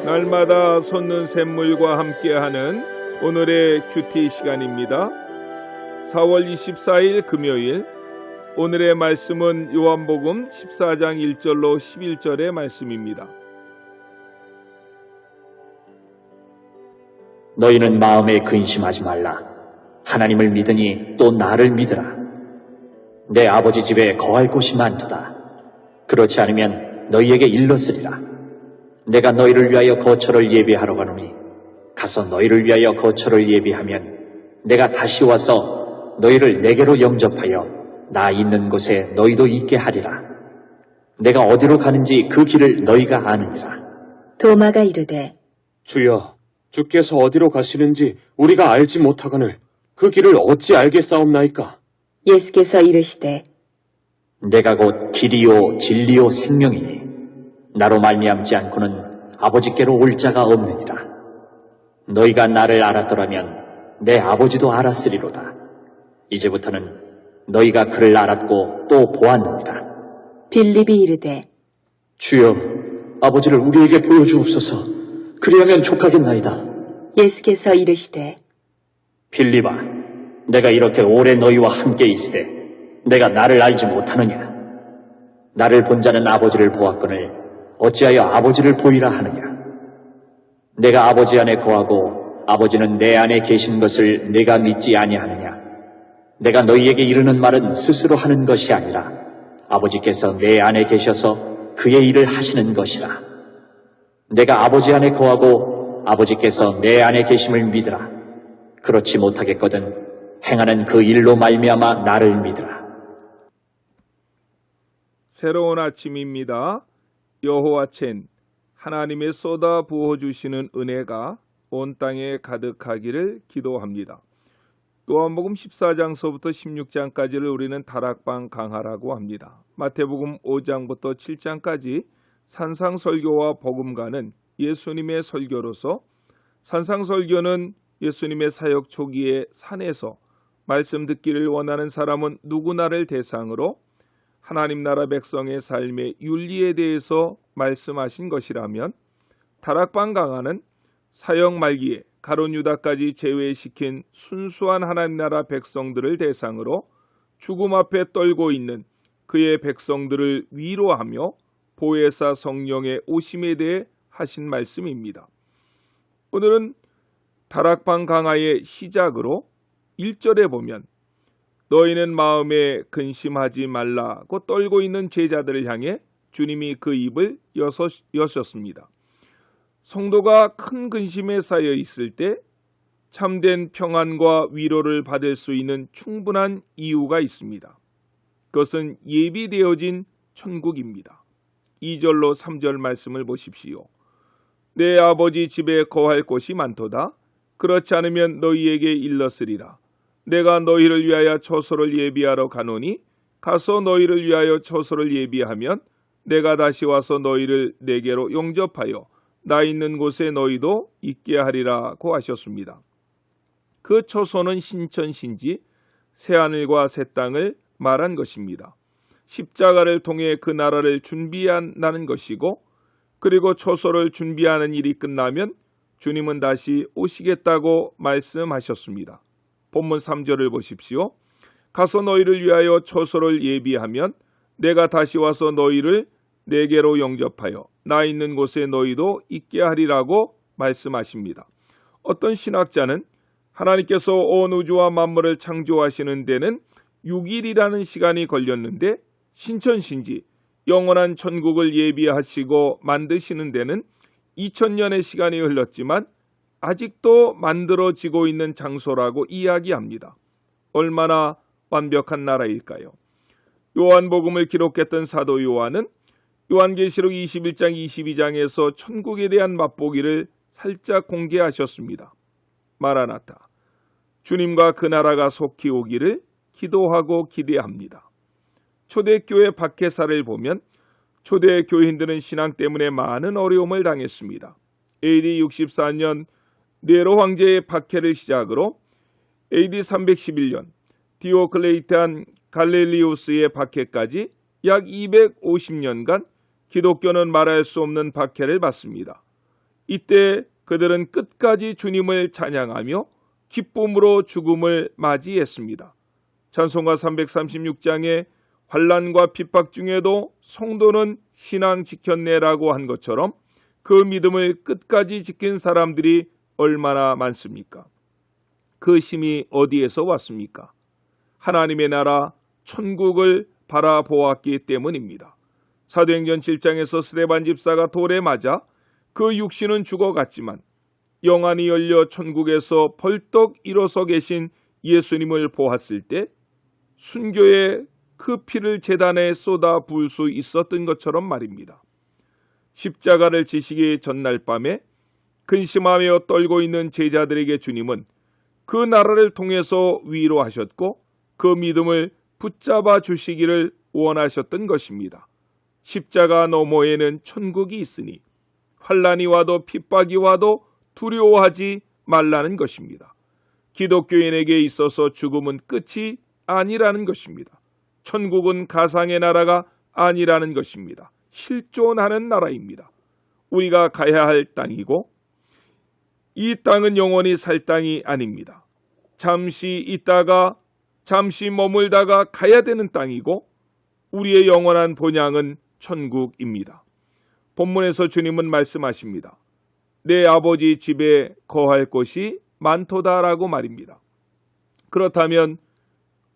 날마다 솟는 샘물과 함께하는 오늘의 큐티 시간입니다. 4월 24일 금요일, 오늘의 말씀은 요한복음 14장 1절로 11절의 말씀입니다. 너희는 마음에 근심하지 말라. 하나님을 믿으니 또 나를 믿으라. 내 아버지 집에 거할 곳이 많도다. 그렇지 않으면 너희에게 일렀으리라. 내가 너희를 위하여 거처를 예비하러 가노니 가서 너희를 위하여 거처를 예비하면 내가 다시 와서 너희를 내게로 영접하여 나 있는 곳에 너희도 있게 하리라. 내가 어디로 가는지 그 길을 너희가 아느니라. 도마가 이르되 주여, 주께서 어디로 가시는지 우리가 알지 못하거늘 그 길을 어찌 알겠사옵나이까? 예수께서 이르시되 내가 곧 길이요 진리요 생명이니 나로 말미암지 않고는 아버지께로 올 자가 없느니라. 너희가 나를 알았더라면 내 아버지도 알았으리로다. 이제부터는 너희가 그를 알았고 또 보았느니라. 빌립이 이르되 주여, 아버지를 우리에게 보여주옵소서. 그리하면 족하겠나이다. 예수께서 이르시되 빌립아, 내가 이렇게 오래 너희와 함께 있으되 내가 나를 알지 못하느냐? 나를 본 자는 아버지를 보았거늘 어찌하여 아버지를 보이라 하느냐? 내가 아버지 안에 거하고 아버지는 내 안에 계신 것을 내가 믿지 아니하느냐? 내가 너희에게 이르는 말은 스스로 하는 것이 아니라 아버지께서 내 안에 계셔서 그의 일을 하시는 것이라. 내가 아버지 안에 거하고 아버지께서 내 안에 계심을 믿으라. 그렇지 못하겠거든 행하는 그 일로 말미암아 나를 믿으라. 새로운 아침입니다. 여호와챈 하나님의 쏟아 부어주시는 은혜가 온 땅에 가득하기를 기도합니다. 요한복음 14장서부터 16장까지를 우리는 다락방 강화라고 합니다. 마태복음 5장부터 7장까지 산상설교와 복음가는 예수님의 설교로서, 산상설교는 예수님의 사역 초기에 산에서 말씀 듣기를 원하는 사람은 누구나를 대상으로 하나님 나라 백성의 삶의 윤리에 대해서 말씀하신 것이라면, 다락방 강화는 사역 말기에 가룟 유다까지 제외시킨 순수한 하나님 나라 백성들을 대상으로 죽음 앞에 떨고 있는 그의 백성들을 위로하며 보혜사 성령의 오심에 대해 하신 말씀입니다. 오늘은 다락방 강화의 시작으로 1절에 보면 너희는 마음에 근심하지 말라고 떨고 있는 제자들을 향해 주님이 그 입을 여셨습니다. 성도가 큰 근심에 쌓여 있을 때 참된 평안과 위로를 받을 수 있는 충분한 이유가 있습니다. 그것은 예비되어진 천국입니다. 2절로 3절 말씀을 보십시오. 내 아버지 집에 거할 곳이 많도다. 그렇지 않으면 너희에게 일렀으리라. 내가 너희를 위하여 처소를 예비하러 가노니 가서 너희를 위하여 처소를 예비하면 내가 다시 와서 너희를 내게로 영접하여 나 있는 곳에 너희도 있게 하리라고 하셨습니다. 그 처소는 신천신지 새하늘과 새 땅을 말한 것입니다. 십자가를 통해 그 나라를 준비한다는 것이고, 그리고 처소를 준비하는 일이 끝나면 주님은 다시 오시겠다고 말씀하셨습니다. 본문 3절을 보십시오. 가서 너희를 위하여 처소를 예비하면 내가 다시 와서 너희를 내게로 영접하여 나 있는 곳에 너희도 있게 하리라고 말씀하십니다. 어떤 신학자는 하나님께서 온 우주와 만물을 창조하시는 데는 6일이라는 시간이 걸렸는데 신천신지 영원한 천국을 예비하시고 만드시는 데는 2000년의 시간이 흘렀지만 아직도 만들어지고 있는 장소라고 이야기합니다. 얼마나 완벽한 나라일까요? 요한복음을 기록했던 사도 요한은 요한계시록 21장 22장에서 천국에 대한 맛보기를 살짝 공개하셨습니다. 마라나타, 주님과 그 나라가 속히 오기를 기도하고 기대합니다. 초대교회 박해사를 보면 초대 교인들은 신앙 때문에 많은 어려움을 당했습니다. AD 64년 네로 황제의 박해를 시작으로 AD 311년 디오클레이탄 갈릴리우스의 박해까지 약 250년간 기독교는 말할 수 없는 박해를 받습니다. 이때 그들은 끝까지 주님을 찬양하며 기쁨으로 죽음을 맞이했습니다. 찬송가 336장에 환난과 핍박 중에도 성도는 신앙 지켰네라고 한 것처럼 그 믿음을 끝까지 지킨 사람들이 얼마나 많습니까? 그 힘이 어디에서 왔습니까? 하나님의 나라 천국을 바라보았기 때문입니다. 사도행전 7장에서 스데반 집사가 돌에 맞아 그 육신은 죽어갔지만 영안이 열려 천국에서 벌떡 일어서 계신 예수님을 보았을 때 순교의 그 피를 제단에 쏟아 부을 수 있었던 것처럼 말입니다. 십자가를 지시기 전날 밤에 근심하며 떨고 있는 제자들에게 주님은 그 나라를 통해서 위로하셨고 그 믿음을 붙잡아 주시기를 원하셨던 것입니다. 십자가 너머에는 천국이 있으니 환난이 와도 핍박이 와도 두려워하지 말라는 것입니다. 기독교인에게 있어서 죽음은 끝이 아니라는 것입니다. 천국은 가상의 나라가 아니라는 것입니다. 실존하는 나라입니다. 우리가 가야 할 땅이고 이 땅은 영원히 살 땅이 아닙니다. 잠시 있다가 잠시 머물다가 가야 되는 땅이고 우리의 영원한 본향은 천국입니다. 본문에서 주님은 말씀하십니다. 내 아버지 집에 거할 곳이 많도다라고 말입니다. 그렇다면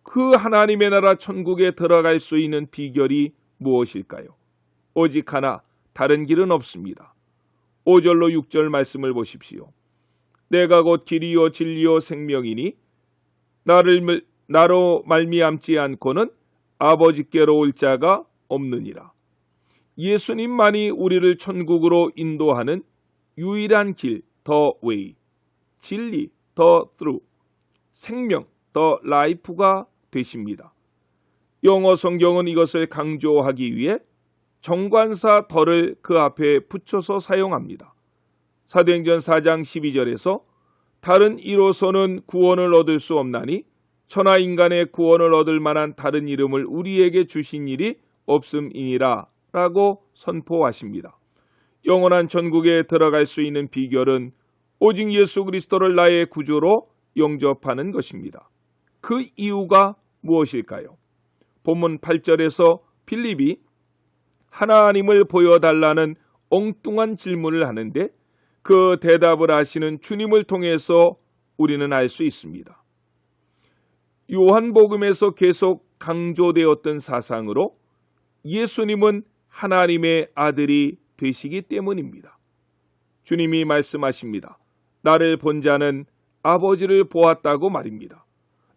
그 하나님의 나라 천국에 들어갈 수 있는 비결이 무엇일까요? 오직 하나, 다른 길은 없습니다. 5절로 6절 말씀을 보십시오. 내가 곧 길이요 진리요 생명이니 나로 말미암지 않고는 아버지께로 올 자가 없느니라. 예수님만이 우리를 천국으로 인도하는 유일한 길, the way, 진리, the truth, 생명, the life가 되십니다. 영어 성경은 이것을 강조하기 위해 정관사 더를 그 앞에 붙여서 사용합니다. 사도행전 4장 12절에서 다른 이로서는 구원을 얻을 수 없나니 천하 인간의 구원을 얻을 만한 다른 이름을 우리에게 주신 일이 없음이니라 라고 선포하십니다. 영원한 천국에 들어갈 수 있는 비결은 오직 예수 그리스도를 나의 구주로 영접하는 것입니다. 그 이유가 무엇일까요? 본문 8절에서 빌립이 하나님을 보여달라는 엉뚱한 질문을 하는데 그 대답을 하시는 주님을 통해서 우리는 알 수 있습니다. 요한복음에서 계속 강조되었던 사상으로 예수님은 하나님의 아들이 되시기 때문입니다. 주님이 말씀하십니다. 나를 본 자는 아버지를 보았다고 말입니다.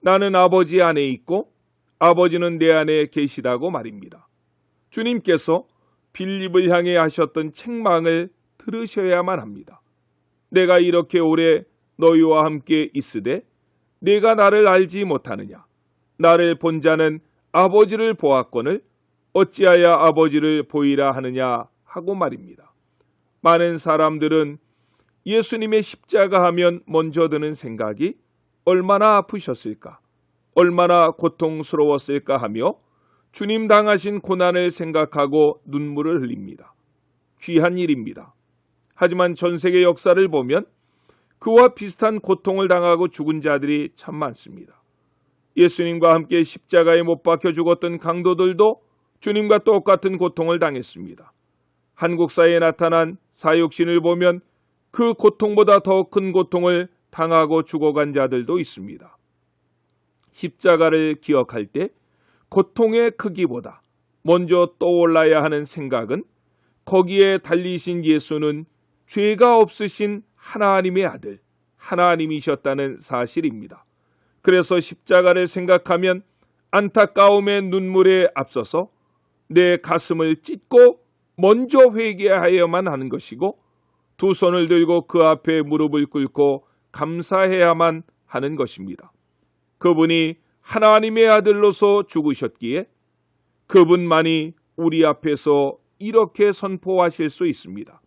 나는 아버지 안에 있고 아버지는 내 안에 계시다고 말입니다. 주님께서 빌립을 향해 하셨던 책망을 들으셔야만 합니다. 내가 이렇게 오래 너희와 함께 있으되 네가 나를 알지 못하느냐? 나를 본 자는 아버지를 보았거늘 어찌하여 아버지를 보이라 하느냐 하고 말입니다. 많은 사람들은 예수님의 십자가 하면 먼저 드는 생각이 얼마나 아프셨을까? 얼마나 고통스러웠을까 하며 주님 당하신 고난을 생각하고 눈물을 흘립니다. 귀한 일입니다. 하지만 전 세계 역사를 보면 그와 비슷한 고통을 당하고 죽은 자들이 참 많습니다. 예수님과 함께 십자가에 못 박혀 죽었던 강도들도 주님과 똑같은 고통을 당했습니다. 한국사에 나타난 사육신을 보면 그 고통보다 더 큰 고통을 당하고 죽어간 자들도 있습니다. 십자가를 기억할 때 고통의 크기보다 먼저 떠올라야 하는 생각은 거기에 달리신 예수는 죄가 없으신 하나님의 아들, 하나님이셨다는 사실입니다. 그래서 십자가를 생각하면 안타까움의 눈물에 앞서서 내 가슴을 찢고 먼저 회개하여야만 하는 것이고 두 손을 들고 그 앞에 무릎을 꿇고 감사해야만 하는 것입니다. 그분이 하나님의 아들로서 죽으셨기에 그분만이 우리 앞에서 이렇게 선포하실 수 있습니다.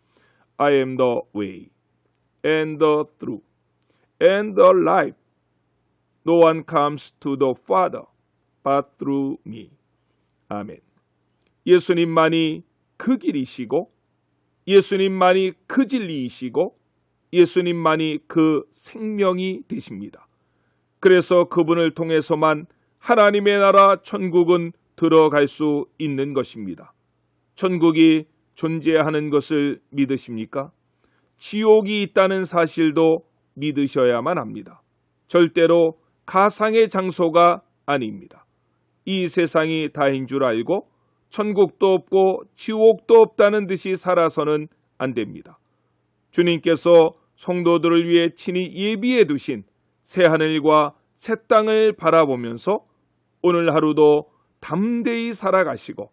I am the way and the truth and the life. No one comes to the Father but through me. 아멘. 예수님만이 그 길이시고 예수님만이 그 진리이시고 예수님만이 그 생명이 되십니다. 그래서 그분을 통해서만 하나님의 나라 천국은 들어갈 수 있는 것입니다. 천국이 존재하는 것을 믿으십니까? 지옥이 있다는 사실도 믿으셔야만 합니다. 절대로 가상의 장소가 아닙니다. 이 세상이 다인 줄 알고 천국도 없고 지옥도 없다는 듯이 살아서는 안 됩니다. 주님께서 성도들을 위해 친히 예비해 두신 새하늘과 새 땅을 바라보면서 오늘 하루도 담대히 살아가시고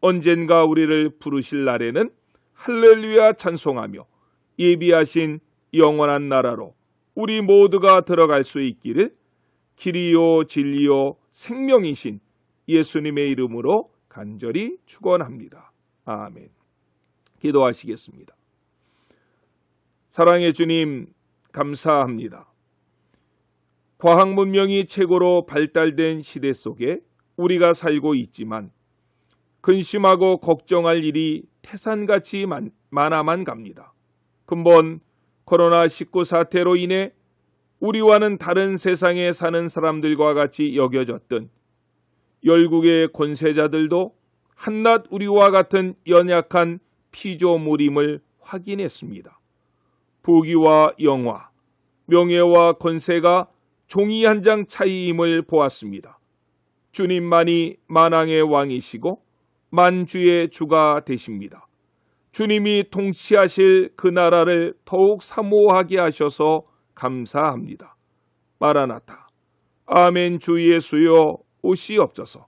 언젠가 우리를 부르실 날에는 할렐루야 찬송하며 예비하신 영원한 나라로 우리 모두가 들어갈 수 있기를 길이요 진리요 생명이신 예수님의 이름으로 간절히 축원합니다. 아멘. 기도하시겠습니다. 사랑의 주님, 감사합니다. 과학 문명이 최고로 발달된 시대 속에 우리가 살고 있지만 근심하고 걱정할 일이 태산같이 많아만 갑니다. 근본 코로나19 사태로 인해 우리와는 다른 세상에 사는 사람들과 같이 여겨졌던 열국의 권세자들도 한낱 우리와 같은 연약한 피조물임을 확인했습니다. 부귀와 영화, 명예와 권세가 종이 한 장 차이임을 보았습니다. 주님만이 만왕의 왕이시고 만주의 주가 되십니다. 주님이 통치하실 그 나라를 더욱 사모하게 하셔서 감사합니다. 마라나타, 아멘. 주 예수여 오시옵소서.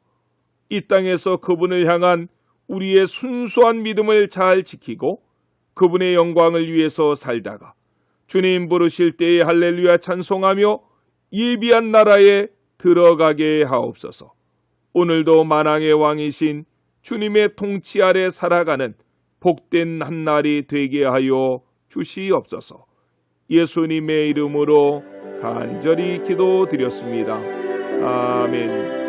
이 땅에서 그분을 향한 우리의 순수한 믿음을 잘 지키고 그분의 영광을 위해서 살다가 주님 부르실 때에 할렐루야 찬송하며 예비한 나라에 들어가게 하옵소서. 오늘도 만왕의 왕이신 주님의 통치 아래 살아가는 복된 한날이 되게 하여 주시옵소서. 예수님의 이름으로 간절히 기도드렸습니다. 아멘.